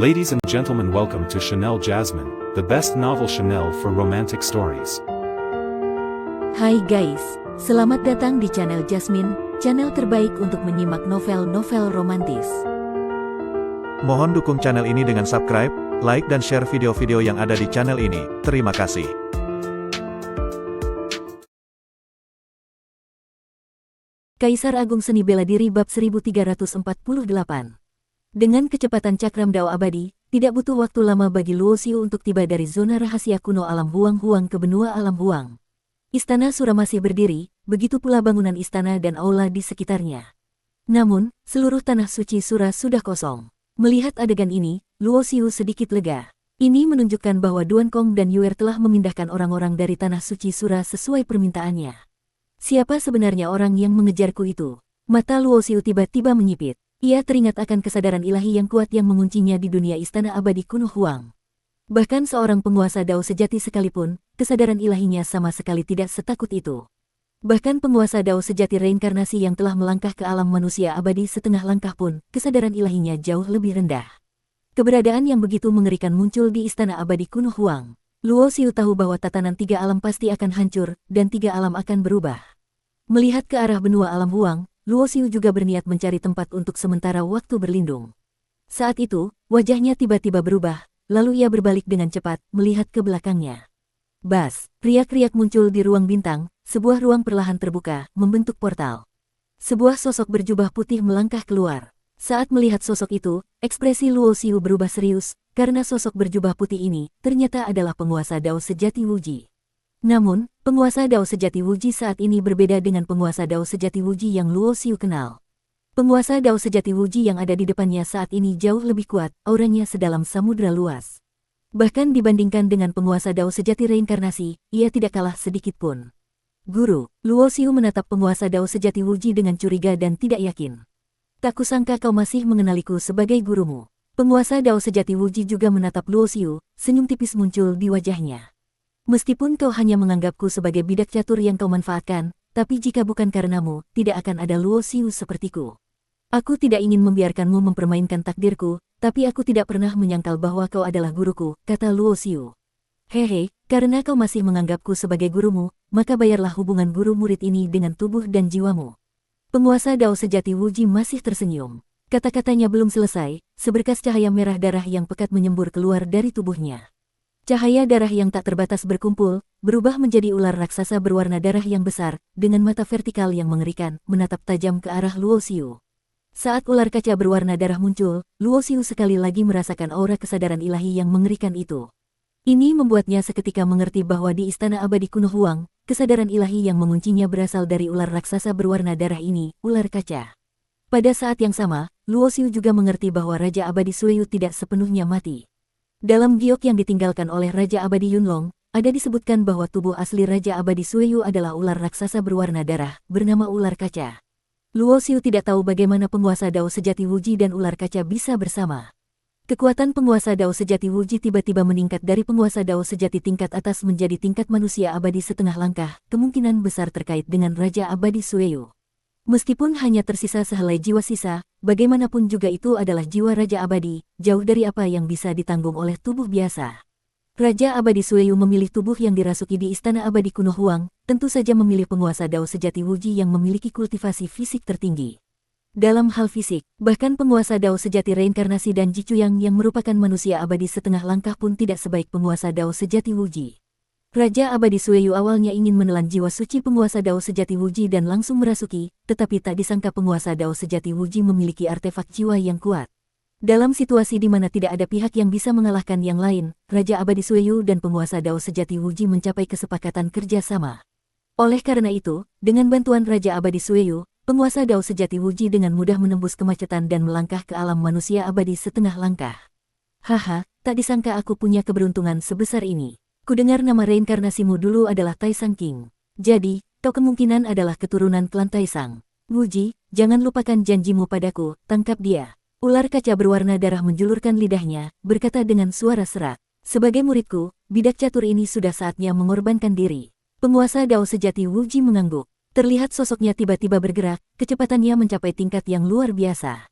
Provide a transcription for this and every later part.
Ladies and gentlemen, welcome to Chanel Jasmine, the best novel Chanel for romantic stories. Hai guys, selamat datang di channel Jasmine, channel terbaik untuk menyimak novel-novel romantis. Mohon dukung channel ini dengan subscribe, like dan share video-video yang ada di channel ini. Terima kasih. Kaisar Agung Seni Bela Diri bab 1348. Dengan kecepatan cakram dao abadi, tidak butuh waktu lama bagi Luo Xiu untuk tiba dari zona rahasia kuno alam Huang ke benua alam Huang. Istana Sura masih berdiri, begitu pula bangunan istana dan aula di sekitarnya. Namun, seluruh tanah suci Sura sudah kosong. Melihat adegan ini, Luo Xiu sedikit lega. Ini menunjukkan bahwa Duan Kong dan Yuer telah memindahkan orang-orang dari tanah suci Sura sesuai permintaannya. Siapa sebenarnya orang yang mengejarku itu? Mata Luo Xiu tiba-tiba menyipit. Ia teringat akan kesadaran ilahi yang kuat yang menguncinya di dunia istana abadi kuno Huang. Bahkan seorang penguasa dao sejati sekalipun, kesadaran ilahinya sama sekali tidak setakut itu. Bahkan penguasa dao sejati reinkarnasi yang telah melangkah ke alam manusia abadi setengah langkah pun, kesadaran ilahinya jauh lebih rendah. Keberadaan yang begitu mengerikan muncul di istana abadi kuno Huang. Luo Xiu tahu bahwa tatanan tiga alam pasti akan hancur, dan tiga alam akan berubah. Melihat ke arah benua alam Huang, Luo Xiu juga berniat mencari tempat untuk sementara waktu berlindung. Saat itu, wajahnya tiba-tiba berubah, lalu ia berbalik dengan cepat, melihat ke belakangnya. Bas, riak-riak muncul di ruang bintang, sebuah ruang perlahan terbuka, membentuk portal. Sebuah sosok berjubah putih melangkah keluar. Saat melihat sosok itu, ekspresi Luo Xiu berubah serius, karena sosok berjubah putih ini ternyata adalah penguasa dao sejati Wuji. Namun, penguasa dao sejati Wuji saat ini berbeda dengan penguasa dao sejati Wuji yang Luo Xiu kenal. Penguasa dao sejati Wuji yang ada di depannya saat ini jauh lebih kuat, auranya sedalam samudra luas. Bahkan dibandingkan dengan penguasa dao sejati reinkarnasi, ia tidak kalah sedikit pun. Guru, Luo Xiu menatap penguasa dao sejati Wuji dengan curiga dan tidak yakin. Tak kusangka kau masih mengenaliku sebagai gurumu. Penguasa dao sejati Wuji juga menatap Luo Xiu, senyum tipis muncul di wajahnya. Meskipun kau hanya menganggapku sebagai bidak catur yang kau manfaatkan, tapi jika bukan karenamu, tidak akan ada Luo Xiu sepertiku. Aku tidak ingin membiarkanmu mempermainkan takdirku, tapi aku tidak pernah menyangkal bahwa kau adalah guruku, kata Luo Xiu. Hehe, karena kau masih menganggapku sebagai gurumu, maka bayarlah hubungan guru-murid ini dengan tubuh dan jiwamu. Penguasa dao sejati Wuji masih tersenyum. Kata-katanya belum selesai, seberkas cahaya merah darah yang pekat menyembur keluar dari tubuhnya. Cahaya darah yang tak terbatas berkumpul, berubah menjadi ular raksasa berwarna darah yang besar, dengan mata vertikal yang mengerikan, menatap tajam ke arah Luo Xiu. Saat ular kaca berwarna darah muncul, Luo Xiu sekali lagi merasakan aura kesadaran ilahi yang mengerikan itu. Ini membuatnya seketika mengerti bahwa di istana abadi kuno Huang, kesadaran ilahi yang menguncinya berasal dari ular raksasa berwarna darah ini, ular kaca. Pada saat yang sama, Luo Xiu juga mengerti bahwa Raja Abadi Sueyu tidak sepenuhnya mati. Dalam giok yang ditinggalkan oleh Raja Abadi Yunlong, ada disebutkan bahwa tubuh asli Raja Abadi Sueyu adalah ular raksasa berwarna darah, bernama ular kaca. Luo Xiu tidak tahu bagaimana penguasa dao sejati Wuji dan ular kaca bisa bersama. Kekuatan penguasa dao sejati Wuji tiba-tiba meningkat dari penguasa dao sejati tingkat atas menjadi tingkat manusia abadi setengah langkah, kemungkinan besar terkait dengan Raja Abadi Sueyu. Meskipun hanya tersisa sehelai jiwa sisa, bagaimanapun juga itu adalah jiwa Raja Abadi, jauh dari apa yang bisa ditanggung oleh tubuh biasa. Raja Abadi Sueyu memilih tubuh yang dirasuki di istana abadi kuno Huang, tentu saja memilih penguasa dao sejati Wuji yang memiliki kultivasi fisik tertinggi. Dalam hal fisik, bahkan penguasa dao sejati reinkarnasi dan Jicuyang yang merupakan manusia abadi setengah langkah pun tidak sebaik penguasa dao sejati Wuji. Raja Abadi Sueyu awalnya ingin menelan jiwa suci penguasa dao sejati Wuji dan langsung merasuki, tetapi tak disangka penguasa dao sejati Wuji memiliki artefak jiwa yang kuat. Dalam situasi di mana tidak ada pihak yang bisa mengalahkan yang lain, Raja Abadi Sueyu dan penguasa dao sejati Wuji mencapai kesepakatan kerjasama. Oleh karena itu, dengan bantuan Raja Abadi Sueyu, penguasa dao sejati Wuji dengan mudah menembus kemacetan dan melangkah ke alam manusia abadi setengah langkah. Haha, tak disangka aku punya keberuntungan sebesar ini. Kudengar nama reinkarnasimu dulu adalah Taisang King. Jadi, kau kemungkinan adalah keturunan klan Taisang. Wuji, jangan lupakan janjimu padaku, tangkap dia. Ular kaca berwarna darah menjulurkan lidahnya, berkata dengan suara serak. Sebagai muridku, bidak catur ini sudah saatnya mengorbankan diri. Penguasa dao sejati Wuji mengangguk. Terlihat sosoknya tiba-tiba bergerak, kecepatannya mencapai tingkat yang luar biasa.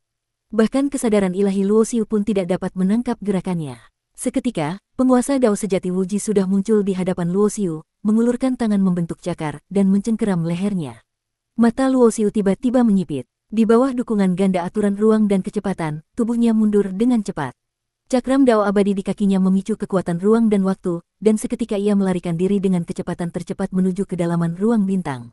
Bahkan kesadaran ilahi Luo Xiu pun tidak dapat menangkap gerakannya. Seketika, penguasa Dao sejati Wuji sudah muncul di hadapan Luo Xiu, mengulurkan tangan membentuk cakar dan mencengkeram lehernya. Mata Luo Xiu tiba-tiba menyipit. Di bawah dukungan ganda aturan ruang dan kecepatan, tubuhnya mundur dengan cepat. Cakram Dao abadi di kakinya memicu kekuatan ruang dan waktu, dan seketika ia melarikan diri dengan kecepatan tercepat menuju kedalaman ruang bintang.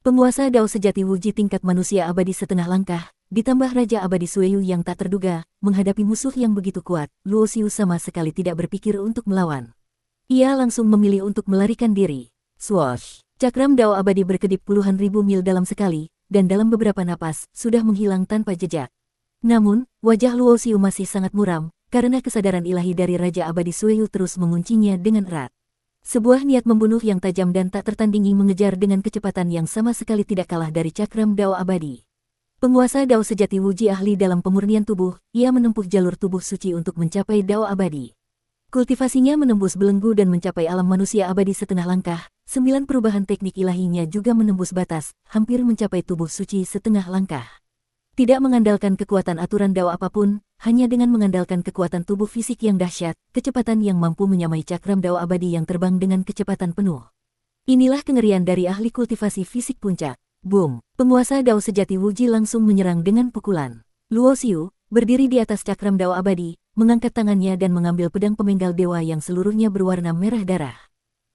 Penguasa Dao sejati Wuji tingkat manusia abadi setengah langkah, ditambah Raja Abadi Sueyu yang tak terduga, menghadapi musuh yang begitu kuat, Luo Xiu sama sekali tidak berpikir untuk melawan. Ia langsung memilih untuk melarikan diri. Swoosh! Cakram Dao abadi berkedip puluhan ribu mil dalam sekali, dan dalam beberapa napas, sudah menghilang tanpa jejak. Namun, wajah Luo Xiu masih sangat muram, karena kesadaran ilahi dari Raja Abadi Sueyu terus menguncinya dengan erat. Sebuah niat membunuh yang tajam dan tak tertandingi mengejar dengan kecepatan yang sama sekali tidak kalah dari Cakram Dao abadi. Penguasa Dao sejati Wuji ahli dalam pemurnian tubuh, ia menempuh jalur tubuh suci untuk mencapai Dao abadi. Kultivasinya menembus belenggu dan mencapai alam manusia abadi setengah langkah, 9 perubahan teknik ilahinya juga menembus batas, hampir mencapai tubuh suci setengah langkah. Tidak mengandalkan kekuatan aturan Dao apapun, hanya dengan mengandalkan kekuatan tubuh fisik yang dahsyat, kecepatan yang mampu menyamai Cakram Dao abadi yang terbang dengan kecepatan penuh. Inilah kengerian dari ahli kultivasi fisik puncak. Boom! Penguasa Dao sejati Wuji langsung menyerang dengan pukulan. Luo Xiu, berdiri di atas Cakram Dao abadi, mengangkat tangannya dan mengambil pedang pemenggal dewa yang seluruhnya berwarna merah darah.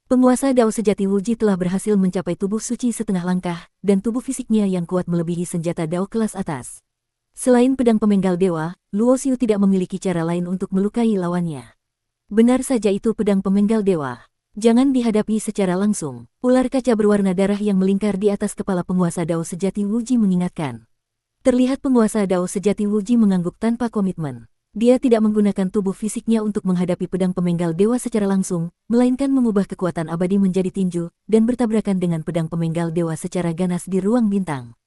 Penguasa Dao sejati Wuji telah berhasil mencapai tubuh suci setengah langkah, dan tubuh fisiknya yang kuat melebihi senjata Dao kelas atas. Selain pedang pemenggal dewa, Luo Xiu tidak memiliki cara lain untuk melukai lawannya. Benar saja itu pedang pemenggal dewa. Jangan dihadapi secara langsung. Ular kaca berwarna darah yang melingkar di atas kepala penguasa Dao sejati Wuji mengingatkan. Terlihat penguasa Dao sejati Wuji mengangguk tanpa komitmen. Dia tidak menggunakan tubuh fisiknya untuk menghadapi pedang pemenggal dewa secara langsung, melainkan mengubah kekuatan abadi menjadi tinju, dan bertabrakan dengan pedang pemenggal dewa secara ganas di ruang bintang.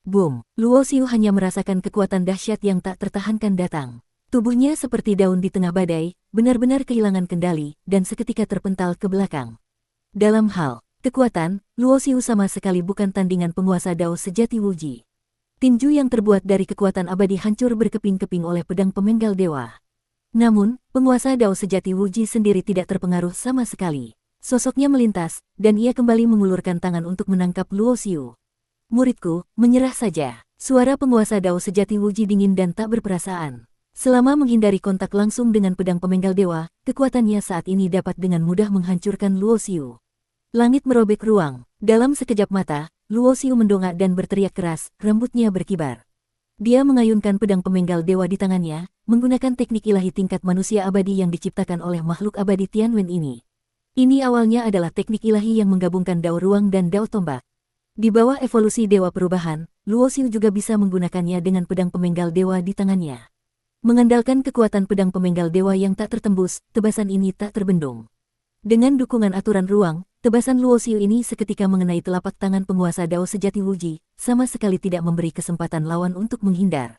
Boom! Luo Xiu hanya merasakan kekuatan dahsyat yang tak tertahankan datang. Tubuhnya seperti daun di tengah badai, benar-benar kehilangan kendali, dan seketika terpental ke belakang. Dalam hal kekuatan, Luo Xiu sama sekali bukan tandingan penguasa Dao sejati Wuji. Tinju yang terbuat dari kekuatan abadi hancur berkeping-keping oleh pedang pemenggal dewa. Namun, penguasa Dao sejati Wuji sendiri tidak terpengaruh sama sekali. Sosoknya melintas, dan ia kembali mengulurkan tangan untuk menangkap Luo Xiu. Muridku, menyerah saja. Suara penguasa Dao sejati Wuji dingin dan tak berperasaan. Selama menghindari kontak langsung dengan pedang pemenggal dewa, kekuatannya saat ini dapat dengan mudah menghancurkan Luo Xiu. Langit merobek ruang. Dalam sekejap mata, Luo Xiu mendongak dan berteriak keras, rambutnya berkibar. Dia mengayunkan pedang pemenggal dewa di tangannya, menggunakan teknik ilahi tingkat manusia abadi yang diciptakan oleh makhluk abadi Tianwen ini. Ini awalnya adalah teknik ilahi yang menggabungkan Dao ruang dan Dao tombak. Di bawah evolusi dewa perubahan, Luo Xiu juga bisa menggunakannya dengan pedang pemenggal dewa di tangannya. Mengandalkan kekuatan pedang pemenggal dewa yang tak tertembus, tebasan ini tak terbendung. Dengan dukungan aturan ruang, tebasan Luo Xiu ini seketika mengenai telapak tangan penguasa Dao sejati Wuji, sama sekali tidak memberi kesempatan lawan untuk menghindar.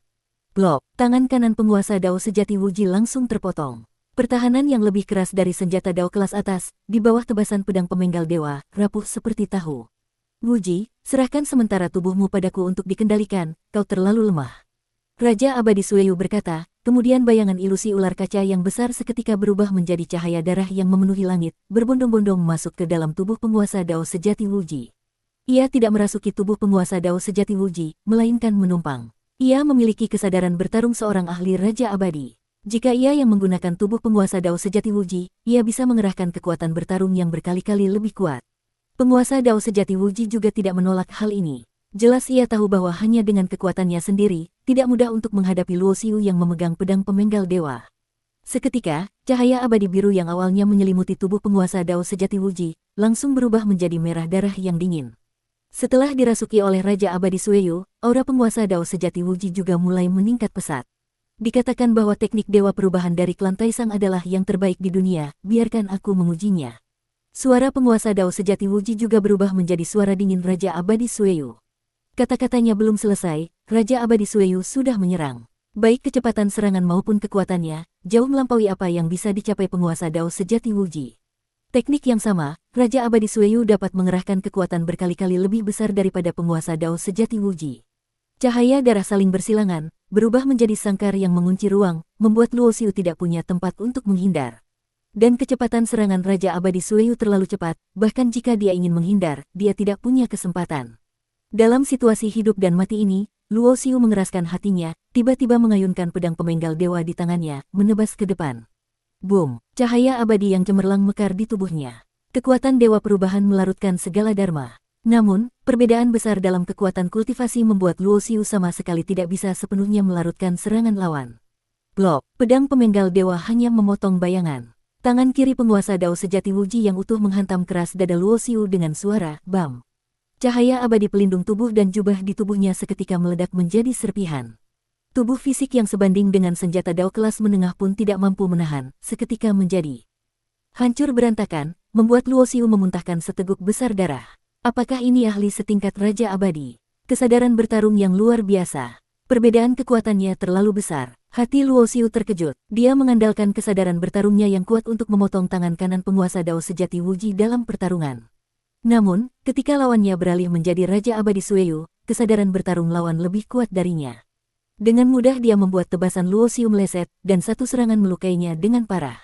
Blok, tangan kanan penguasa Dao sejati Wuji langsung terpotong. Pertahanan yang lebih keras dari senjata Dao kelas atas, di bawah tebasan pedang pemenggal dewa, rapuh seperti tahu. Wuji, serahkan sementara tubuhmu padaku untuk dikendalikan, kau terlalu lemah. Raja Abadi Sueyu berkata, kemudian bayangan ilusi ular kaca yang besar seketika berubah menjadi cahaya darah yang memenuhi langit, berbondong-bondong masuk ke dalam tubuh penguasa Dao sejati Wuji. Ia tidak merasuki tubuh penguasa Dao sejati Wuji, melainkan menumpang. Ia memiliki kesadaran bertarung seorang ahli Raja Abadi. Jika ia yang menggunakan tubuh penguasa Dao sejati Wuji, ia bisa mengerahkan kekuatan bertarung yang berkali-kali lebih kuat. Penguasa Dao sejati Wuji juga tidak menolak hal ini. Jelas ia tahu bahwa hanya dengan kekuatannya sendiri, tidak mudah untuk menghadapi Luo Xiu yang memegang pedang pemenggal dewa. Seketika, cahaya abadi biru yang awalnya menyelimuti tubuh penguasa Dao sejati Wuji, langsung berubah menjadi merah darah yang dingin. Setelah dirasuki oleh Raja Abadi Sueyu, aura penguasa Dao sejati Wuji juga mulai meningkat pesat. Dikatakan bahwa teknik dewa perubahan dari klan Taisang adalah yang terbaik di dunia, biarkan aku mengujinya. Suara penguasa Dao sejati Wuji juga berubah menjadi suara dingin Raja Abadi Sueyu. Kata-katanya belum selesai, Raja Abadi Sueyu sudah menyerang. Baik kecepatan serangan maupun kekuatannya, jauh melampaui apa yang bisa dicapai penguasa Dao sejati Wuji. Teknik yang sama, Raja Abadi Sueyu dapat mengerahkan kekuatan berkali-kali lebih besar daripada penguasa Dao sejati Wuji. Cahaya darah saling bersilangan, berubah menjadi sangkar yang mengunci ruang, membuat Luo Xiu tidak punya tempat untuk menghindar. Dan kecepatan serangan Raja Abadi Sueyu terlalu cepat, bahkan jika dia ingin menghindar, dia tidak punya kesempatan. Dalam situasi hidup dan mati ini, Luo Xiu mengeraskan hatinya, tiba-tiba mengayunkan pedang pemenggal dewa di tangannya, menebas ke depan. Boom! Cahaya abadi yang cemerlang mekar di tubuhnya. Kekuatan dewa perubahan melarutkan segala dharma. Namun, perbedaan besar dalam kekuatan kultivasi membuat Luo Xiu sama sekali tidak bisa sepenuhnya melarutkan serangan lawan. Blok! Pedang pemenggal dewa hanya memotong bayangan. Tangan kiri penguasa Dao sejati Wuji yang utuh menghantam keras dada Luo Xiu dengan suara bam. Cahaya abadi pelindung tubuh dan jubah di tubuhnya seketika meledak menjadi serpihan. Tubuh fisik yang sebanding dengan senjata Dao kelas menengah pun tidak mampu menahan, seketika menjadi hancur berantakan, membuat Luo Xiu memuntahkan seteguk besar darah. Apakah ini ahli setingkat Raja Abadi? Kesadaran bertarung yang luar biasa. Perbedaan kekuatannya terlalu besar. Hati Luo Xiu terkejut. Dia mengandalkan kesadaran bertarungnya yang kuat untuk memotong tangan kanan penguasa Dao sejati Wuji dalam pertarungan. Namun, ketika lawannya beralih menjadi Raja Abadi Sueyu, kesadaran bertarung lawan lebih kuat darinya. Dengan mudah dia membuat tebasan Luo Xiu meleset, dan satu serangan melukainya dengan parah.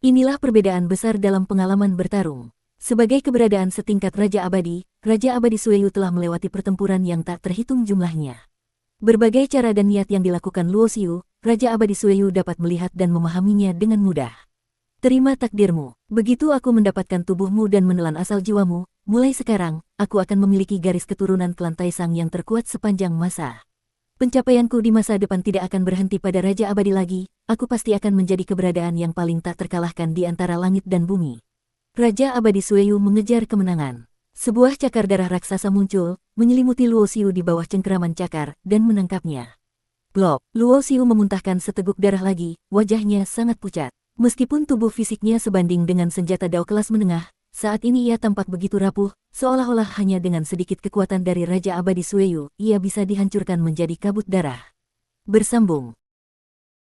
Inilah perbedaan besar dalam pengalaman bertarung. Sebagai keberadaan setingkat Raja Abadi Sueyu telah melewati pertempuran yang tak terhitung jumlahnya. Berbagai cara dan niat yang dilakukan Luo Xiu, Raja Abadi Sueyu dapat melihat dan memahaminya dengan mudah. Terima takdirmu. Begitu aku mendapatkan tubuhmu dan menelan asal jiwamu, mulai sekarang, aku akan memiliki garis keturunan klan Taisang yang terkuat sepanjang masa. Pencapaianku di masa depan tidak akan berhenti pada Raja Abadi lagi, aku pasti akan menjadi keberadaan yang paling tak terkalahkan di antara langit dan bumi. Raja Abadi Sueyu mengejar kemenangan. Sebuah cakar darah raksasa muncul, menyelimuti Luo Xiu di bawah cengkeraman cakar, dan menangkapnya. Blok! Luo Xiu memuntahkan seteguk darah lagi, wajahnya sangat pucat. Meskipun tubuh fisiknya sebanding dengan senjata Dao kelas menengah, saat ini ia tampak begitu rapuh, seolah-olah hanya dengan sedikit kekuatan dari Raja Abadi Sueyu, ia bisa dihancurkan menjadi kabut darah. Bersambung.